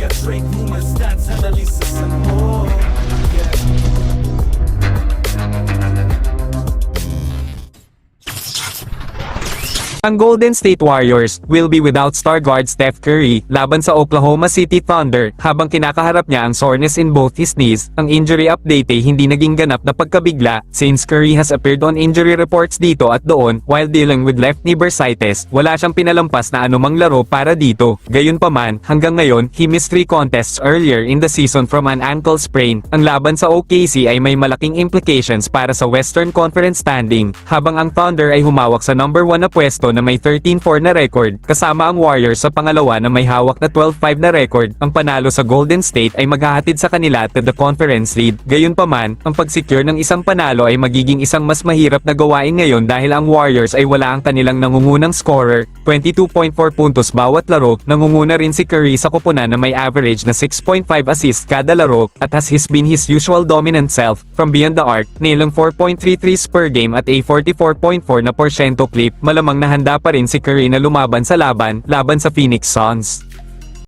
Yeah, Drake rumors, stats, analysis and more. Yeah. Ang Golden State Warriors will be without star guard Steph Curry laban sa Oklahoma City Thunder habang kinakaharap niya ang soreness in both his knees. Ang injury update ay hindi naging ganap na pagkabigla since Curry has appeared on injury reports dito at doon while dealing with left knee bursitis. Wala siyang pinalampas na anumang laro para dito. Gayunpaman, hanggang ngayon, he missed 3 contests earlier in the season from an ankle sprain. Ang laban sa OKC ay may malaking implications para sa Western Conference standing habang ang Thunder ay humawak sa number 1 na pwesto na may 13-4 na record, kasama ang Warriors sa pangalawa na may hawak na 12-5 na record. Ang panalo sa Golden State ay maghahatid sa kanila to the conference lead. Gayunpaman, ang pag-secure ng isang panalo ay magiging isang mas mahirap na gawain ngayon dahil ang Warriors ay wala ang kanilang nangungunang scorer, 22.4 puntos bawat laro. Nangunguna rin si Curry sa koponan na may average na 6.5 assists kada laro at has been his usual dominant self from beyond the arc, nilang 4.33 per game at a 44.4% clip. Malamang na handa pa rin si Curry na lumaban sa laban sa Phoenix Suns.